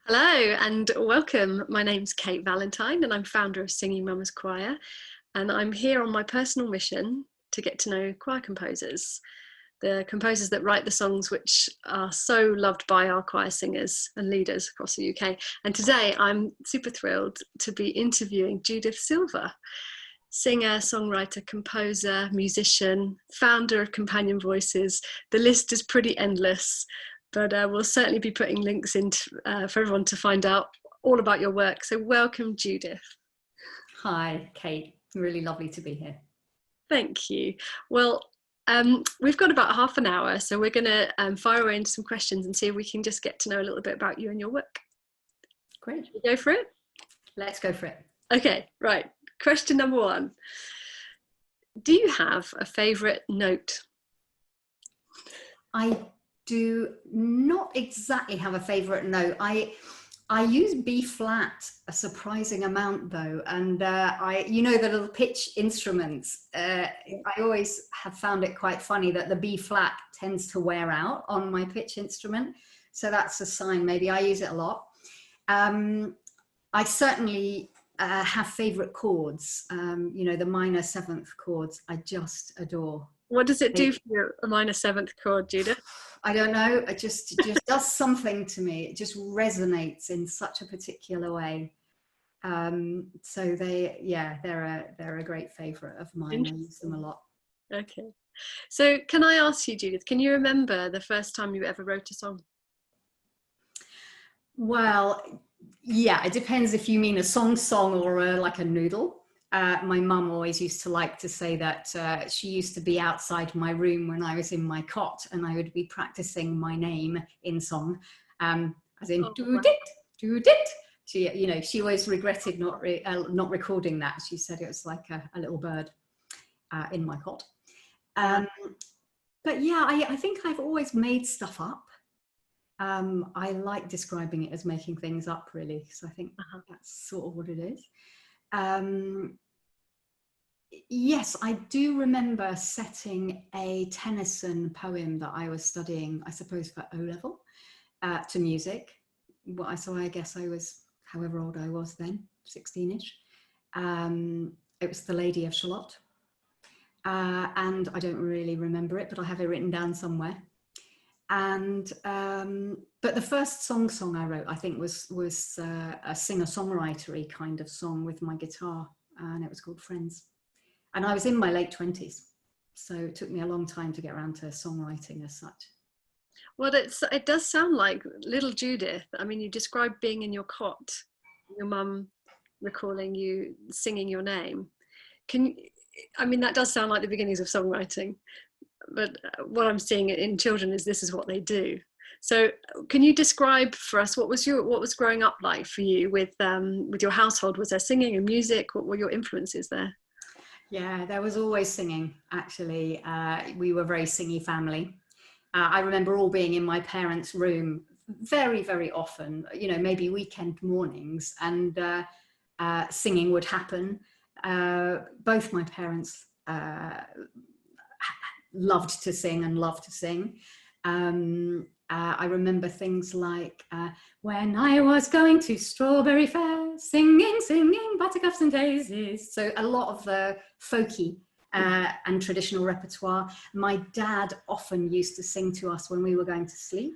Hello and welcome. My name's Kate Valentine and I'm founder of Singing Mama's Choir, and I'm here on my personal mission to get to know choir composers, the composers that write the songs which are so loved by our choir singers and leaders across the UK. And today I'm super thrilled to be interviewing Judith Silver, singer, songwriter, composer, musician, founder of Companion Voices. The list is pretty endless, but we'll certainly be putting links in for everyone to find out all about your work. So welcome, Judith. Hi, Kate. Really lovely to be here. Thank you. Well, we've got about half an hour, so we're going to fire away into some questions and see if we can just get to know a little bit about you and your work. Great. Should we go for it? Let's go for it. Okay, right. Question number one. Do you have a favourite note? I do not exactly have a favourite note. I use B flat a surprising amount though, and the little pitch instruments. I always have found it quite funny that the B flat tends to wear out on my pitch instrument, so that's a sign. Maybe I use it a lot. I certainly have favourite chords. The minor seventh chords I just adore. What does it do for you, a minor seventh chord, Judith? I don't know. It just does something to me. It just resonates in such a particular way. So they're a great favourite of mine. I use them a lot. Okay. So can I ask you, Judith, can you remember the first time you ever wrote a song? Well, yeah, it depends if you mean a song or like a noodle. My mum always used to like to say that she used to be outside my room when I was in my cot and I would be practicing my name in song, as in do dit. She always regretted not recording that. She said it was like a little bird in my cot. But yeah, I think I've always made stuff up. I like describing it as making things up, really. So I think that's sort of what it is. Yes, I do remember setting a Tennyson poem that I was studying, I suppose for O-level, to music. So I guess I was, however old I was then, 16-ish. It was The Lady of Shalott. And I don't really remember it, but I have it written down somewhere. And but the first song I wrote, I think, was a singer-songwritery kind of song with my guitar, and it was called Friends. And I was in my late 20s, so it took me a long time to get around to songwriting as such. Well, it does sound like little Judith. I mean, you described being in your cot, your mum recalling you singing your name. That does sound like the beginnings of songwriting. But what I'm seeing in children is this is what they do. So can you describe for us what was growing up like for you with your household? Was there singing and music? What were your influences there? Yeah, there was always singing, actually. We were a very singy family. I remember all being in my parents' room very, very often, maybe weekend mornings, and singing would happen. Both my parents loved to sing and loved to sing. I remember things like when I was going to Strawberry Fair, singing buttercups and daisies. So a lot of the folky and traditional repertoire. My dad often used to sing to us when we were going to sleep.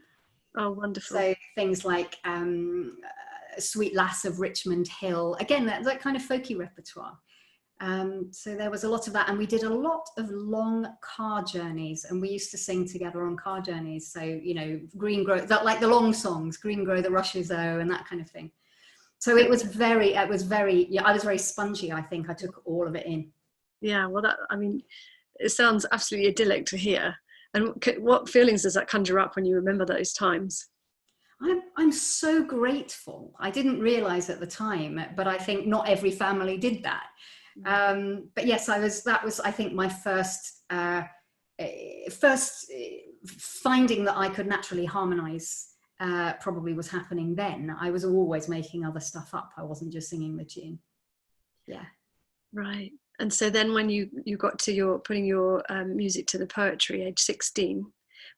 Oh, wonderful. So things like Sweet Lass of Richmond Hill, again, that kind of folky repertoire. So there was a lot of that, and we did a lot of long car journeys, and we used to sing together on car journeys. So, Green Grow, like the long songs, Green Grow the Rushes O, and that kind of thing. So I was very spongy. I think I took all of it in. Yeah, well, it sounds absolutely idyllic to hear. And what feelings does that conjure up when you remember those times? I'm so grateful. I didn't realize at the time, but I think not every family did that. But yes, that was I think my first finding that I could naturally harmonize probably was happening then. I was always making other stuff up. I wasn't just singing the tune. Yeah. Right. And so then when you got to putting your music to the poetry, age 16,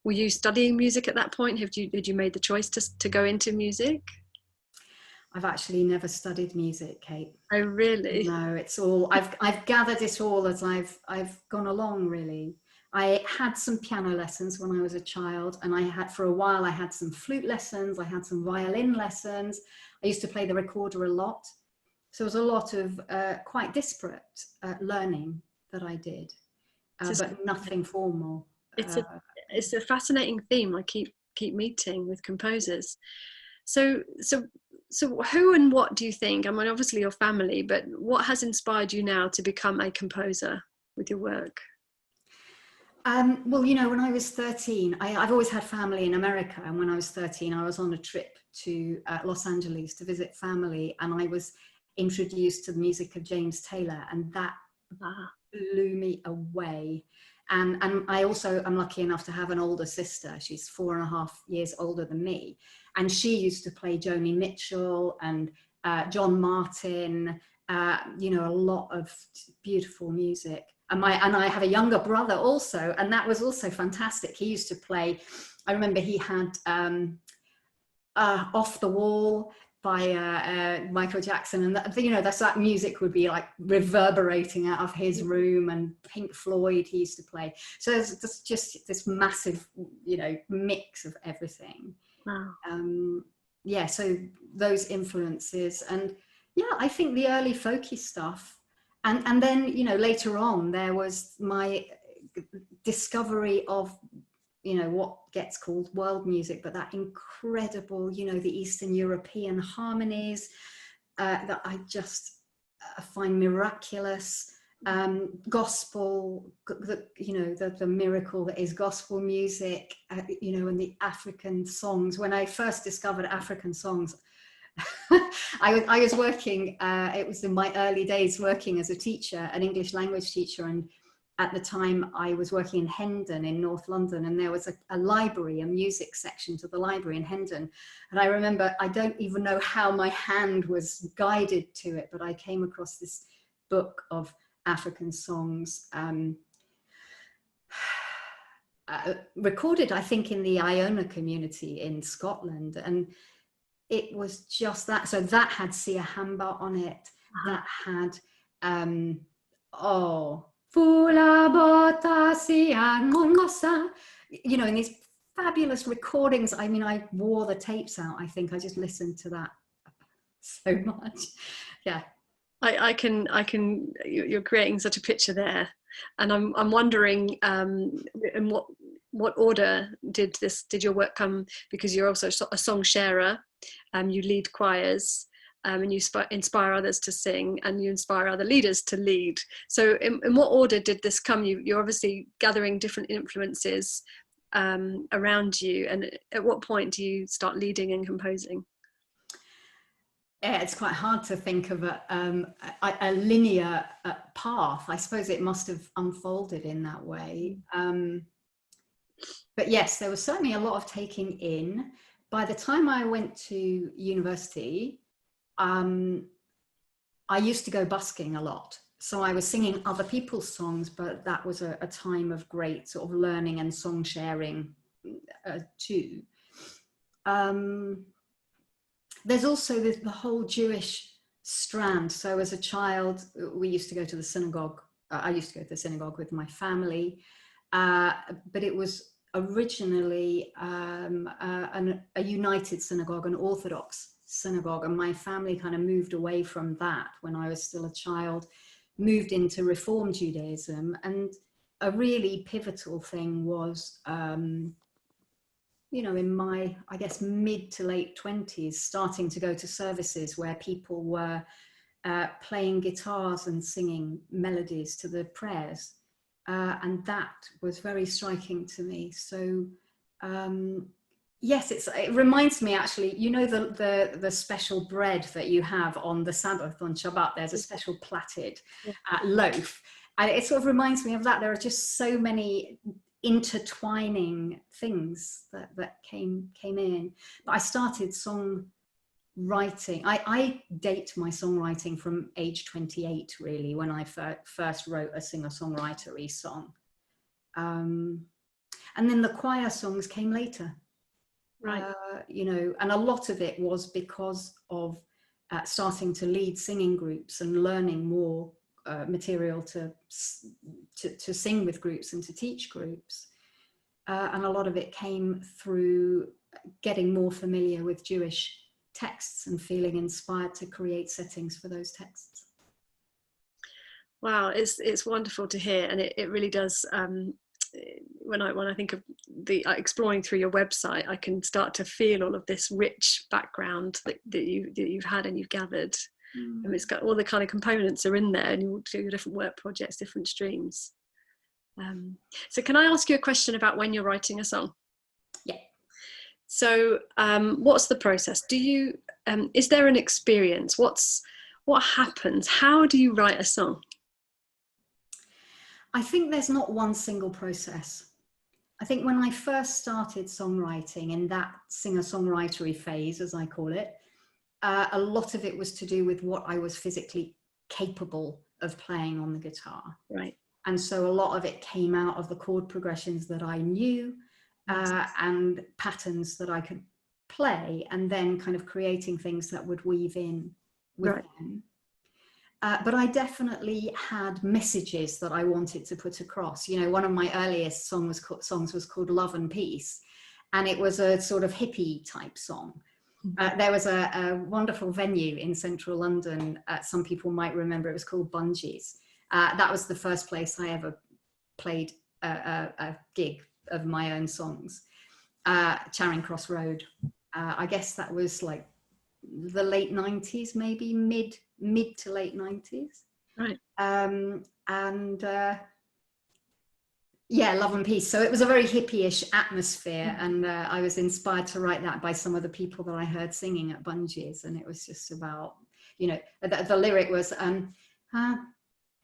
were you studying music at that point? Did you made the choice to go into music? I've actually never studied music, Kate. Oh, really? No, it's all I've gathered it all as I've gone along, really. I had some piano lessons when I was a child, and I had, for a while, I had some flute lessons, I had some violin lessons. I used to play the recorder a lot. So it was a lot of quite disparate learning that I did, but nothing formal. It's a fascinating theme I keep meeting with composers. So who and what do you think, I mean, obviously your family, but what has inspired you now to become a composer with your work? Well, you know, when I was 13, I've always had family in America. And when I was 13, I was on a trip to Los Angeles to visit family. And I was introduced to the music of James Taylor. And that blew me away. And I also am lucky enough to have an older sister. She's 4.5 years older than me. And she used to play Joni Mitchell and John Martin, you know, a lot of beautiful music. And I have a younger brother also, and that was also fantastic. He used to play, I remember he had Off the Wall by Michael Jackson, and that, you know, that music would be like reverberating out of his room, and Pink Floyd he used to play. So there's just this massive, you know, mix of everything. Wow. Yeah, so those influences, and yeah, I think the early folky stuff. And then, you know, later on, there was my discovery of, you know, what gets called world music, but that incredible, you know, the Eastern European harmonies that I just find miraculous. Gospel, you know, the miracle that is gospel music, you know, and the African songs. When I first discovered African songs, I was working, it was in my early days working as a teacher, an English language teacher, and at the time I was working in Hendon in North London, and there was a library, a music section to the library in Hendon. And I remember, I don't even know how my hand was guided to it, but I came across this book of African songs, recorded, I think, in the Iona community in Scotland. And it was just that. So that had Sia Hamba on it. That had, Fula Bota Sia Mongosa, you know, in these fabulous recordings. I mean, I wore the tapes out, I think. I just listened to that so much. Yeah. I can, you're creating such a picture there. And I'm wondering, in what order did your work come? Because you're also a song sharer, you lead choirs, and you inspire others to sing, and you inspire other leaders to lead. So in what order did this come? You're obviously gathering different influences around you. And at what point do you start leading and composing? Yeah, it's quite hard to think of a linear path. I suppose it must have unfolded in that way. But yes, there was certainly a lot of taking in. By the time I went to university, I used to go busking a lot. So I was singing other people's songs, but that was a time of great sort of learning and song sharing too. There's also the whole Jewish strand. So as a child, we used to go to the synagogue. I used to go to the synagogue with my family, but it was originally a united synagogue, an Orthodox synagogue, and my family kind of moved away from that when I was still a child, moved into Reform Judaism. And a really pivotal thing was, you know, in my, I guess, mid to late 20s, starting to go to services where people were playing guitars and singing melodies to the prayers. And that was very striking to me. So, yes, it reminds me, actually, you know, the special bread that you have on the Sabbath, on Shabbat, there's a special plaited loaf. And it sort of reminds me of that. There are just so many intertwining things that came in. But I started songwriting. I date my songwriting from age 28, really, when I first wrote a singer-songwriter-y song. And then the choir songs came later. Right. You know, and a lot of it was because of starting to lead singing groups and learning more material to sing with groups and to teach groups. And a lot of it came through getting more familiar with Jewish texts and feeling inspired to create settings for those texts. Wow, it's wonderful to hear, and it really does. When I think of the exploring through your website, I can start to feel all of this rich background that you've had and you've gathered. And it's got all the kind of components are in there, and you do your different work projects, different streams. So can I ask you a question about when you're writing a song? Yeah. So what's the process? Do you is there an experience? What happens? How do you write a song? I think there's not one single process. I think when I first started songwriting, in that singer-songwritery phase, as I call it, a lot of it was to do with what I was physically capable of playing on the guitar. Right. And so a lot of it came out of the chord progressions that I knew and patterns that I could play, and then kind of creating things that would weave in with them. But I definitely had messages that I wanted to put across. You know, one of my earliest songs was called Love and Peace, and it was a sort of hippie type song. There was a wonderful venue in central London. Some people might remember, it was called Bungees. That was the first place I ever played a gig of my own songs. Charing Cross Road. I guess that was like the late 90s, maybe mid to late 90s. Right. Yeah, Love and Peace. So it was a very hippie-ish atmosphere, and I was inspired to write that by some of the people that I heard singing at Bungees, and it was just about, you know, the lyric was,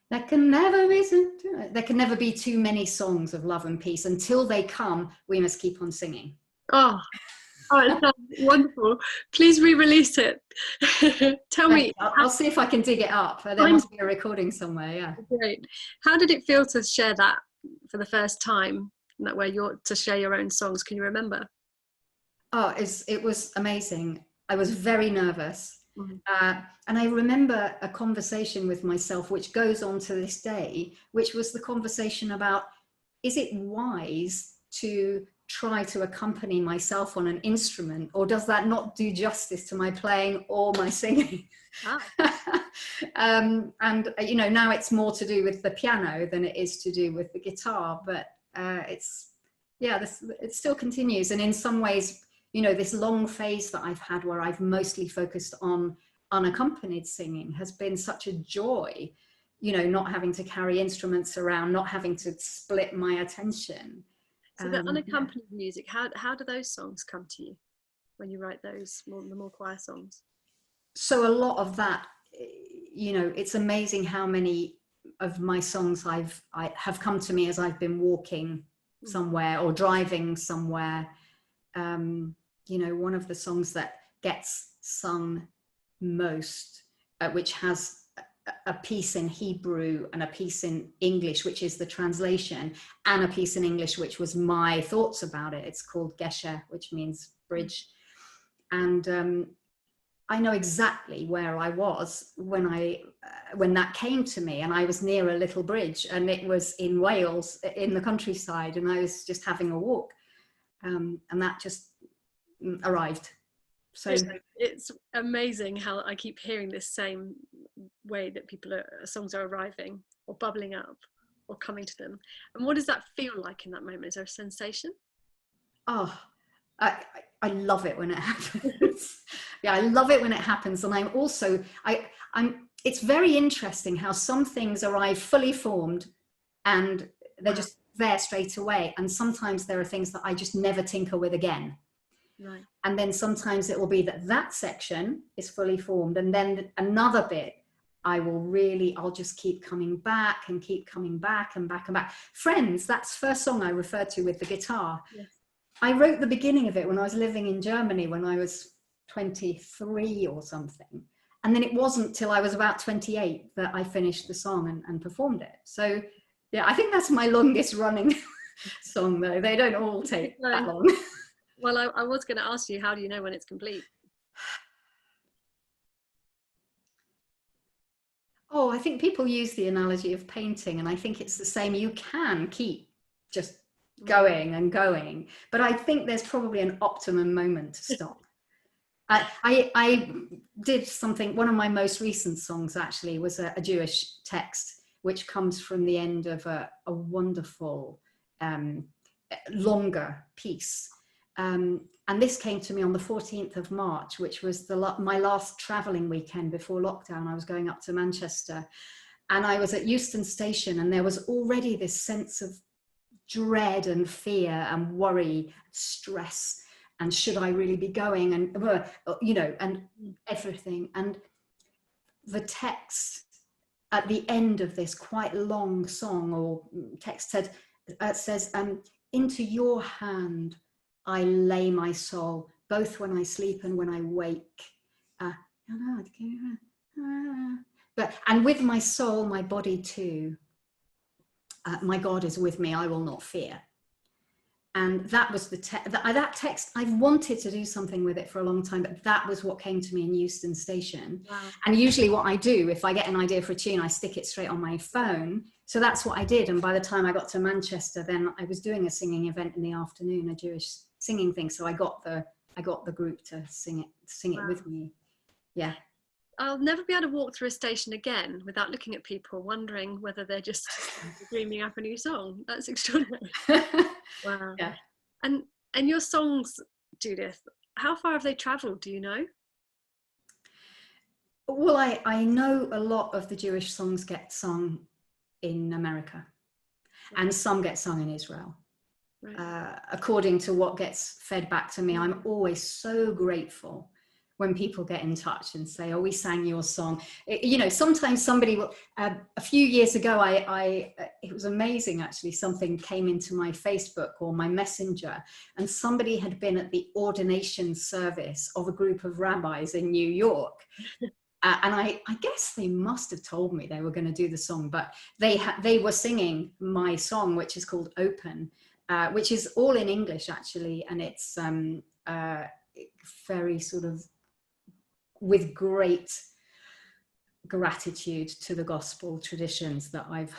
there can never be too many songs of love and peace. Until they come, we must keep on singing. Oh, it sounds wonderful. Please re-release it. Tell me. I'll see if I can dig it up. There must be a recording somewhere, yeah. Great. How did it feel to share that for the first time, that way to share your own songs? Can you remember? Oh, it was amazing. I was very nervous. And I remember a conversation with myself, which goes on to this day, which was the conversation about, is it wise to try to accompany myself on an instrument, or does that not do justice to my playing or my singing? And you know, now it's more to do with the piano than it is to do with the guitar, but it still continues. And in some ways, you know, this long phase that I've had where I've mostly focused on unaccompanied singing has been such a joy, you know, not having to carry instruments around, not having to split my attention. So the unaccompanied music, how do those songs come to you when you write those, the more choir songs? So a lot of that, you know, it's amazing how many of my songs I have come to me as I've been walking somewhere or driving somewhere. You know, one of the songs that gets sung most, which has a piece in Hebrew and a piece in English, which is the translation, and a piece in English, which was my thoughts about it. It's called Gesher, which means bridge. And I know exactly where I was when that came to me, and I was near a little bridge, and it was in Wales, in the countryside, and I was just having a walk, and that just arrived. So it's amazing how I keep hearing this same way that songs are arriving or bubbling up or coming to them. And what does that feel like in that moment? Is there a sensation? Oh, I love it when it happens. Yeah, I love it when it happens. And I'm also, it's very interesting how some things arrive fully formed and they're just there straight away. And sometimes there are things that I just never tinker with again. Right. And then sometimes it will be that section is fully formed, and then another bit I'll just keep coming back and keep coming back and back and back. Friends, that's the first song I referred to with the guitar. Yes. I wrote the beginning of it when I was living in Germany when I was 23 or something. And then it wasn't till I was about 28 that I finished the song and performed it. So yeah, I think that's my longest running song though. They don't all take that long. Well, I was going to ask you, how do you know when it's complete? Oh, I think people use the analogy of painting, and I think it's the same. You can keep just going and going, but I think there's probably an optimum moment to stop. I did something, one of my most recent songs actually was a Jewish text, which comes from the end of a wonderful, longer piece. And this came to me on the 14th of March, which was my last traveling weekend before lockdown. I was going up to Manchester, and I was at Euston Station, and there was already this sense of dread and fear and worry, stress, and should I really be going, and and everything. And the text at the end of this quite long song or text says, into your hand I lay my soul, both when I sleep and when I wake. And with my soul, my body too, my God is with me, I will not fear. And that was that text. I've wanted to do something with it for a long time, but that was what came to me in Euston Station. Wow. And usually what I do, if I get an idea for a tune, I stick it straight on my phone. So that's what I did. And by the time I got to Manchester, then I was doing a singing event in the afternoon, a Jewish singing thing. So I got the group to sing it Wow. with me. Yeah. I'll never be able to walk through a station again without looking at people wondering whether they're just dreaming up a new song. That's extraordinary. Wow. Yeah. And your songs, Judith, how far have they travelled, do you know? Well, I know a lot of the Jewish songs get sung in America, and some get sung in Israel. Right. According to what gets fed back to me, I'm always so grateful when people get in touch and say, oh, we sang your song. Sometimes somebody will, a few years ago, it was amazing actually, something came into my Facebook or my Messenger, and somebody had been at the ordination service of a group of rabbis in New York. And I guess they must have told me they were going to do the song, but they were singing my song, which is called Open, which is all in English actually, and it's very sort of with great gratitude to the gospel traditions that I've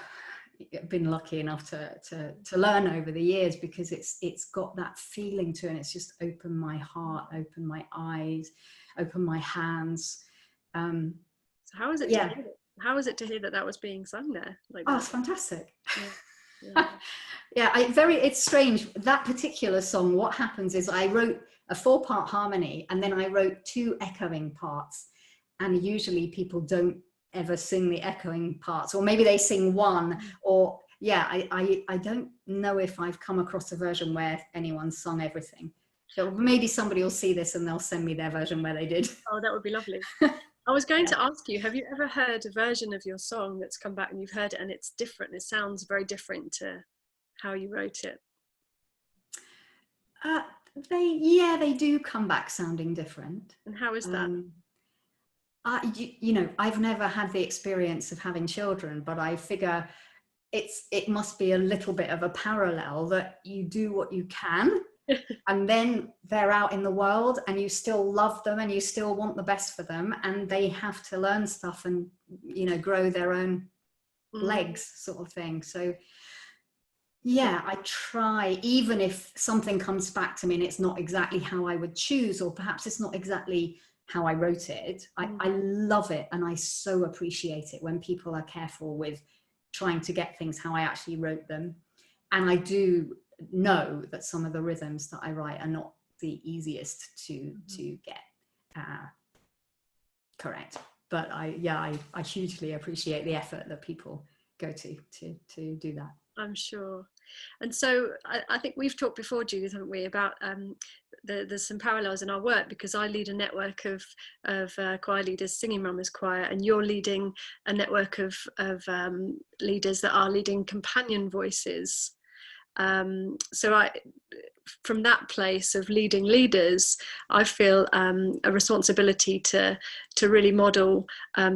been lucky enough to learn over the years, because it's got that feeling to it, and it's just opened my heart, opened my eyes, opened my hands. So how is it? Yeah. How was it to hear that was being sung there? It's fantastic. Yeah. It's strange, that particular song. What happens is I wrote a 4-part harmony, and then I wrote 2 echoing parts, and usually people don't ever sing the echoing parts, or maybe they sing one, or I don't know if I've come across a version where anyone sung everything. So maybe somebody will see this and they'll send me their version where they did. Oh, that would be lovely. I was going to ask you, have you ever heard a version of your song that's come back and you've heard it and it's different? It sounds very different to how you wrote it. They do come back sounding different. And how is that? I've never had the experience of having children, but I figure it must be a little bit of a parallel, that you do what you can and then they're out in the world and you still love them and you still want the best for them, and they have to learn stuff and grow their own legs, sort of thing. So I try, even if something comes back to me and it's not exactly how I would choose, or perhaps it's not exactly how I wrote it, I love it, and I so appreciate it when people are careful with trying to get things how I actually wrote them. And I do know that some of the rhythms that I write are not the easiest to get correct, but I hugely appreciate the effort that people go to do that. I'm sure. And so I think we've talked before, Judith, haven't we, about there's some parallels in our work, because I lead a network of choir leaders, Singing Mamas Choir, and you're leading a network of leaders that are leading companion voices. So from that place of leading leaders, I feel a responsibility to really model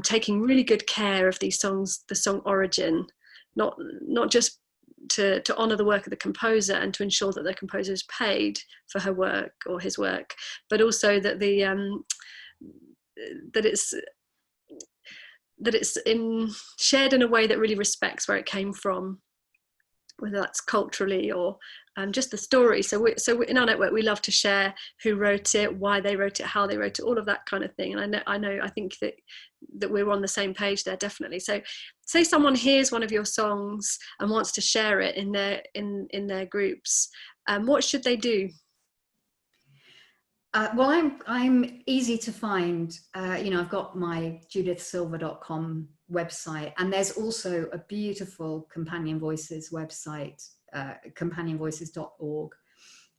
taking really good care of these songs, the song origin, not just to honour the work of the composer and to ensure that the composer is paid for her work or his work, but also that that it's shared in a way that really respects where it came from, whether that's culturally or just the story. So in our network, we love to share who wrote it, why they wrote it, how they wrote it, all of that kind of thing. And I think that we're on the same page there, definitely. So say someone hears one of your songs and wants to share it in their groups, what should they do? Well, I'm easy to find. I've got my judithsilver.com website, and there's also a beautiful Companion Voices website, companionvoices.org.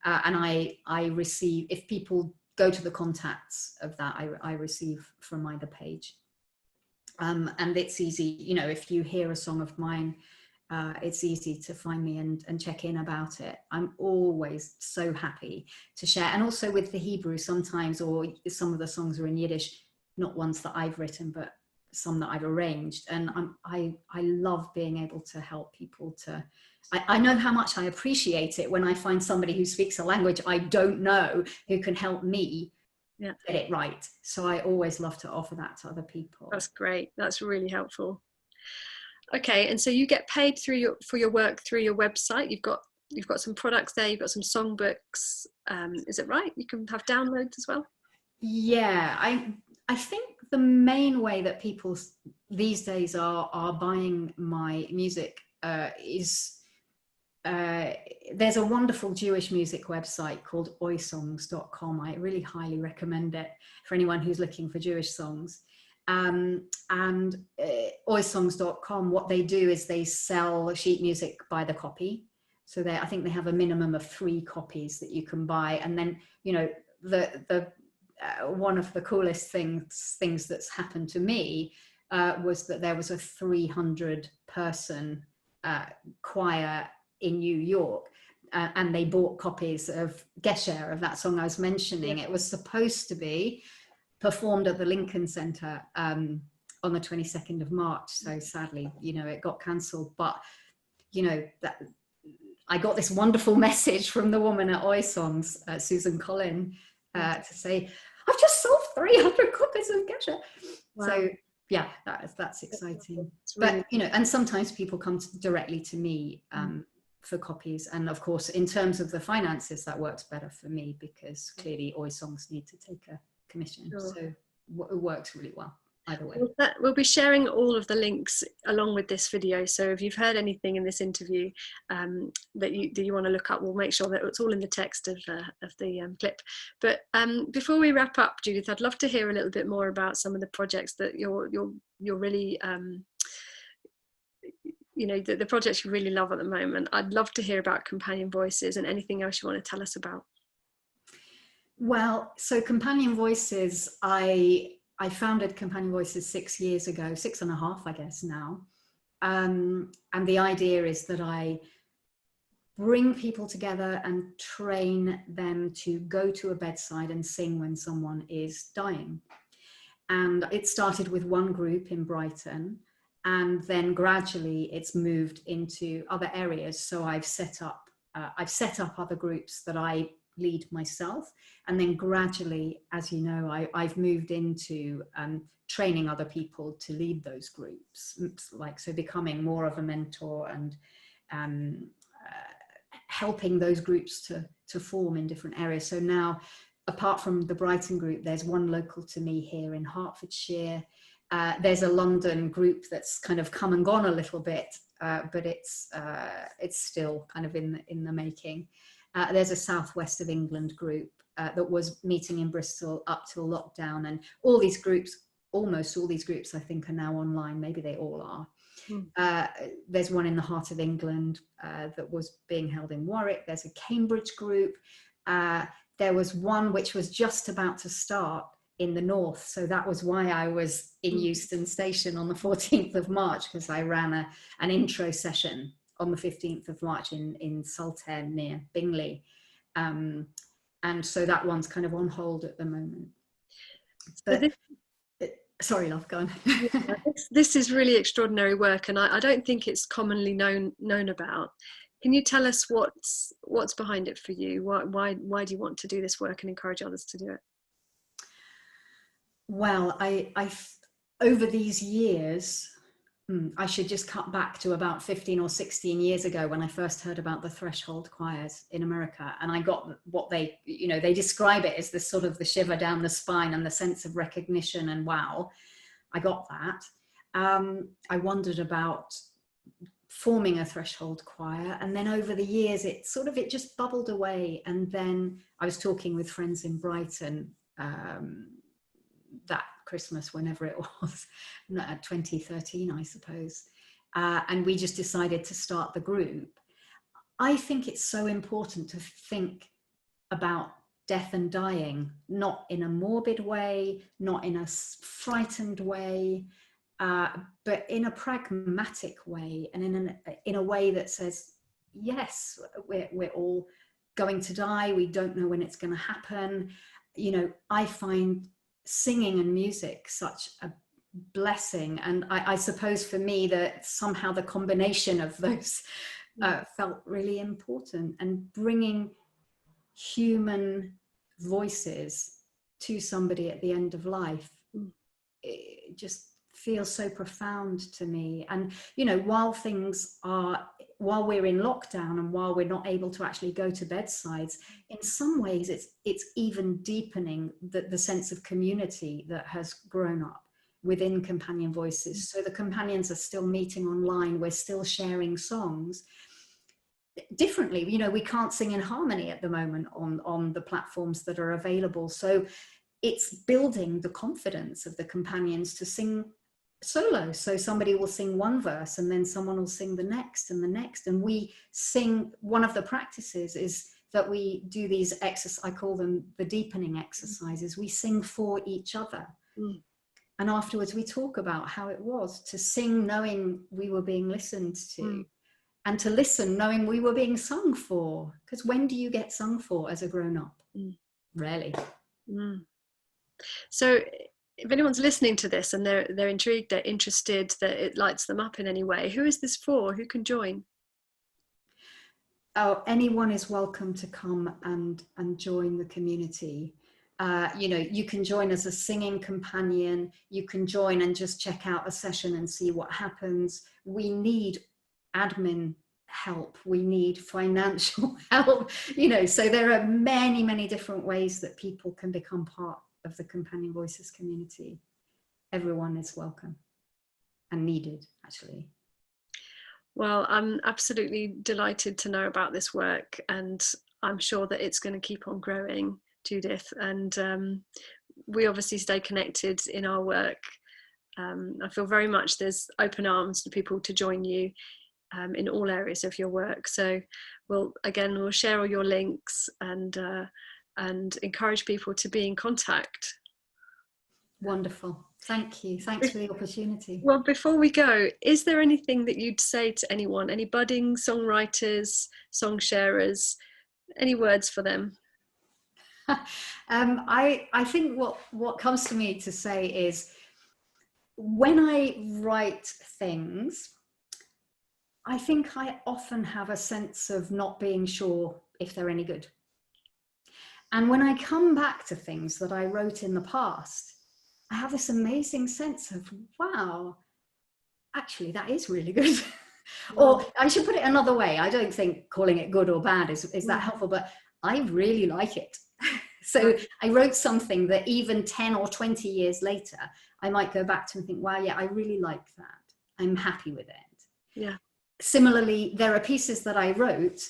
And I receive, if people go to the contacts of that, I receive from either page. And it's easy, if you hear a song of mine, it's easy to find me and check in about it. I'm always so happy to share. And also with the Hebrew sometimes, or some of the songs are in Yiddish, not ones that I've written, but some that I've arranged. And I love being able to help people to, I know how much I appreciate it when I find somebody who speaks a language I don't know, who can help me get it right. So I always love to offer that to other people. That's great. That's really helpful. Okay, and so you get paid for your work through your website. You've got some products there. You've got some songbooks. Is it right? You can have downloads as well. Yeah, I think the main way that people these days are buying my music is there's a wonderful Jewish music website called oysongs.com. I really highly recommend it for anyone who's looking for Jewish songs. And oysongs.com, what they do is they sell sheet music by the copy. So I think they have a minimum of 3 copies that you can buy. And then, the one of the coolest things that's happened to me was that there was a 300 person choir in New York, and they bought copies of Gesher, of that song I was mentioning. It was supposed to be performed at the Lincoln Center on the 22nd of March. So sadly, it got cancelled. But, that I got this wonderful message from the woman at Oysongs, Susan Collin, to say, I've just sold 300 copies of Gesher. Wow. So yeah, that's exciting. But, and sometimes people come directly to me for copies. And of course, in terms of the finances, that works better for me because clearly Oysongs need to take a commission. Sure. So it works really well either way. We'll be sharing all of the links along with this video. So if you've heard anything in this interview that you want to look up, we'll make sure that it's all in the text of the clip. But before we wrap up, Judith, I'd love to hear a little bit more about some of the projects that you're really the projects you really love at the moment. I'd love to hear about Companion Voices and anything else you want to tell us about. Well, so Companion Voices, I founded Companion Voices 6 years ago, 6.5, I guess now. And the idea is that I bring people together and train them to go to a bedside and sing when someone is dying. And it started with one group in Brighton, and then gradually it's moved into other areas. So I've set up other groups that I lead myself, and then gradually, as you know, I've moved into training other people to lead those groups, so becoming more of a mentor and helping those groups to form in different areas. So now, apart from the Brighton group, there's one local to me here in Hertfordshire. There's a London group that's kind of come and gone a little bit, but it's still kind of in the making. There's a southwest of England group that was meeting in Bristol up till lockdown, and almost all these groups I think are now online. Maybe they all are. There's one in the heart of England that was being held in Warwick. There's a Cambridge group. There was one which was just about to start in the north, so that was why I was in Euston Station on the 14th of March, because I ran an intro session on the 15th of March in Saltaire near Bingley, and so that one's kind of on hold at the moment. But sorry, love, go on. Yeah, this is really extraordinary work, and I don't think it's commonly known about. Can you tell us what's behind it for you? Why do you want to do this work and encourage others to do it? Well, over these years, I should just cut back to about 15 or 16 years ago when I first heard about the threshold choirs in America. And I got what they, they describe it as this sort of the shiver down the spine and the sense of recognition and wow, I got that. I wondered about forming a threshold choir, and then over the years it just bubbled away. And then I was talking with friends in Brighton that Christmas, whenever it was, 2013 I suppose, and we just decided to start the group. I think it's so important to think about death and dying, not in a morbid way, not in a frightened way, but in a pragmatic way, and in a way that says, yes, we're all going to die. We don't know when it's going to happen. I find singing and music such a blessing, and I suppose for me that somehow the combination of those felt really important, and bringing human voices to somebody at the end of life, it just feels so profound to me. And while we're in lockdown and while we're not able to actually go to bedsides, in some ways it's even deepening the sense of community that has grown up within Companion Voices. So the companions are still meeting online, we're still sharing songs differently. We can't sing in harmony at the moment on the platforms that are available, so it's building the confidence of the companions to sing solo. So somebody will sing one verse and then someone will sing the next and the next, and we sing. One of the practices is that we do these I call them the deepening exercises. We sing for each other, and afterwards we talk about how it was to sing knowing we were being listened to, and to listen knowing we were being sung for. Because when do you get sung for as a grown-up? Rarely. So if anyone's listening to this and they're intrigued, they're interested, that it lights them up in any way, who is this for? Who can join? Oh, anyone is welcome to come and join the community. You can join as a singing companion. You can join and just check out a session and see what happens. We need admin help. We need financial help. So there are many, many different ways that people can become part of the Companion Voices community. Everyone is welcome and needed, actually. Well, I'm absolutely delighted to know about this work, and I'm sure that it's going to keep on growing, Judith, and we obviously stay connected in our work. I feel very much there's open arms to people to join you in all areas of your work. So we'll share all your links and encourage people to be in contact. Wonderful. Thank you. Thanks for the opportunity. Well, before we go, is there anything that you'd say to anyone, any budding songwriters, song sharers, any words for them? I think what comes to me to say is, when I write things, I think I often have a sense of not being sure if they're any good. And when I come back to things that I wrote in the past, I have this amazing sense of, wow, actually, that is really good. Or I should put it another way. I don't think calling it good or bad is that helpful, but I really like it. So I wrote something that even 10 or 20 years later, I might go back to and think, wow, yeah, I really like that. I'm happy with it. Yeah. Similarly, there are pieces that I wrote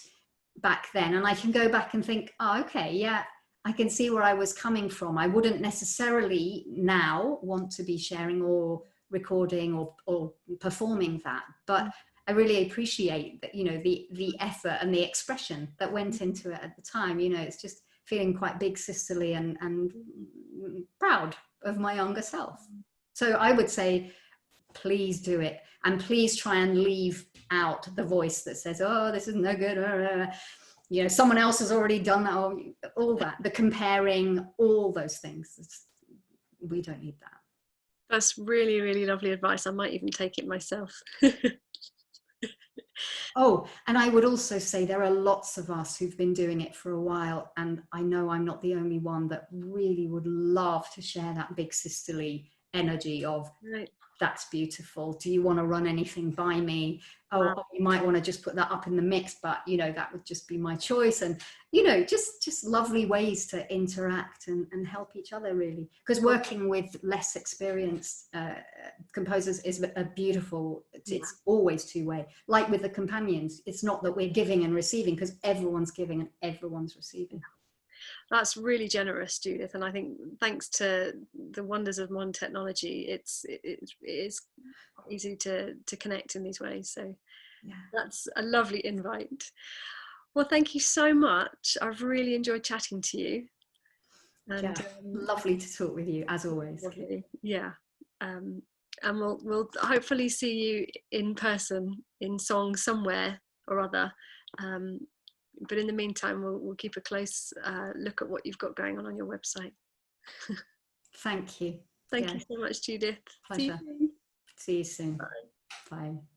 back then, and I can go back and think, oh, okay, yeah, I can see where I was coming from. I wouldn't necessarily now want to be sharing or recording or performing that, but I really appreciate that, the effort and the expression that went into it at the time. It's just feeling quite big sisterly and proud of my younger self. So I would say, please do it, and please try and leave out the voice that says, oh, this is no good, someone else has already done that, or all that, the comparing, all those things. We don't need that. That's really, really lovely advice. I might even take it myself. Oh, and I would also say there are lots of us who've been doing it for a while, and I know I'm not the only one that really would love to share that big sisterly energy of, Right. that's beautiful. Do you want to run anything by me? Wow. Oh, you might want to just put that up in the mix, but you know, that would just be my choice. And just lovely ways to interact and help each other, really, because working with less experienced composers is a beautiful, it's always two-way. Like with the companions, it's not that we're giving and receiving, because everyone's giving and everyone's receiving. That's really generous, Judith, and I think thanks to the wonders of modern technology, it is easy to connect in these ways. So that's a lovely invite. Well, thank you so much. I've really enjoyed chatting to you. And lovely to talk with you, as always. Lovely. Yeah. And we'll hopefully see you in person in song somewhere or other. But in the meantime, we'll keep a close look at what you've got going on your website. Thank you. Thank you so much, Judith. Pleasure. See you soon. See you soon. Bye. Bye.